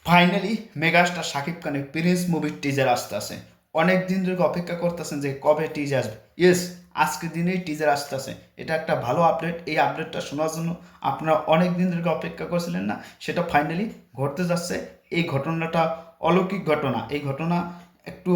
Finally megastar Shakib খানের Prince মুভির teaser আসতেছে। অনেক দিন ধরে অপেক্ষা করতেছেন যে কবে টিজার আসবে। ইয়েস, আজকের দিনেই টিজার আসতেছে। এটা একটা ভালো আপডেট। এই আপডেটটা শোনার জন্য আপনারা অনেক দিন ধরে অপেক্ষা করছিলেন না, সেটা ফাইনালি ঘটতে যাচ্ছে। এই ঘটনাটা অলৌকিক ঘটনা। এই ঘটনা একটু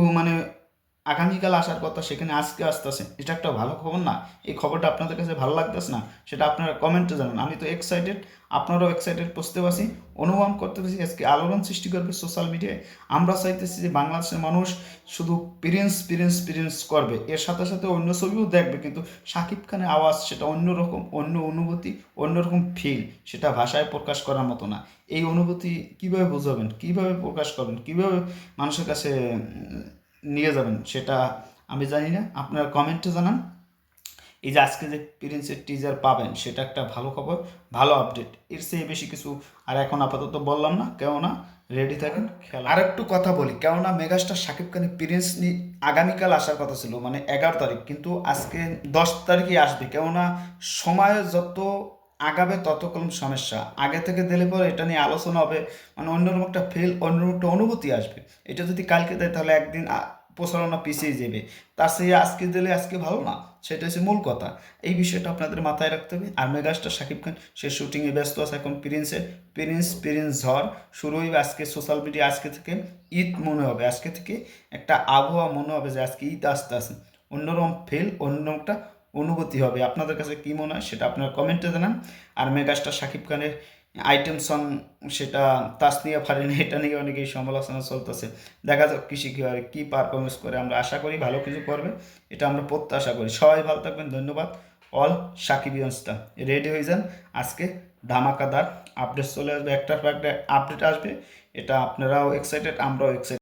আগামীকাল আসার কথা, সেখানে আজকে আসতেছে। এটা একটা ভালো খবর না? এই খবরটা আপনাদের কাছে ভালো লাগতেছে না? সেটা আপনারা কমেন্টে জানান। আমি তো এক্সাইটেড, আপনারাও এক্সাইটেড বুঝতে পারছি, অনুমান করতে পারছি। আজকে আলোড়ন সৃষ্টি করবে সোশ্যাল মিডিয়ায়। আমরা চাইতেছি যে বাংলাদেশের মানুষ শুধু প্রিন্স প্রিন্স প্রিন্স করবে, এর সাথে সাথে অন্য ছবিও দেখবে, কিন্তু শাকিব খানের আওয়াজ সেটা অন্যরকম, অন্য অনুভূতি, অন্যরকম ফিল, সেটা ভাষায় প্রকাশ করার মতো না। এই অনুভূতি কিভাবে বোঝাবেন, কিভাবে প্রকাশ করবেন, কিভাবে মানুষের কাছে নিয়ে যাবেন, সেটা আমি জানি না। আপনারা কমেন্টে জানান। এই যে আজকে যে প্রিন্সের টিজার পাবেন, সেটা একটা ভালো খবর, ভালো আপডেট। এর চেয়ে বেশি কিছু আর এখন আপাতত বললাম না, কেননা রেডি থাকেন খেলা। আর একটু কথা বলি, কেননা মেগাস্টার শাকিব খানের প্রিন্স আগামীকাল আসার কথা ছিল, 11 তারিখ, কিন্তু আজকে 10 তারিখে আসবে। কেননা সময় যত আগাবে তত কম সমস্যা। আগে থেকে দিলে পরে এটা নিয়ে আলোচনা হবে, অন্যরকম একটা ফিল, অন্যরকম একটা অনুভূতি আসবে। এটা যদি কালকে দেয় তাহলে একদিন প্রচারণা পিছিয়ে যাবে। তার চেয়ে আজকে দিলে আজকে ভালো না? সেটা হচ্ছে মূল কথা। এই বিষয়টা আপনাদের মাথায় রাখতে হবে। আর মেগাস্টার শাকিব খান সে শুটিংয়ে ব্যস্ত আছে এখন প্রিন্সের। প্রিন্স ঝড় শুরু হইবে আজকে। সোশ্যাল মিডিয়া আজকে থেকে ঈদ মনে হবে, আজকে থেকে একটা আবহাওয়া মনে হবে যে আজকে ঈদ আসতে আসে। অন্যরকম ফিল, অন্য একটা অনুভূতি হবে। আপনাদের কাছে কী মনে হয় সেটা আপনারা কমেন্টে জানান। আর মেগাস্টার শাকিব খানের আইটেম সং, সেটা তাসনিয়া ফারিন, এটা নিয়ে অনেকেই সমালোচনা চলতেছে। দেখা যাক কৃষি কীভাবে কী পারফরমেন্স করে। আমরা আশা করি ভালো কিছু করবে, এটা আমরা প্রত্যাশা করি। সবাই ভালো থাকবেন, ধন্যবাদ। অল সাকিবিয়ান্সটা রেডি হয়ে যান। আজকে ধামাকাদার আপডেট চলে আসবে, একটার পর একটা আপডেট আসবে। এটা আপনারাও এক্সাইটেড, আমরাও এক্সাইটেড।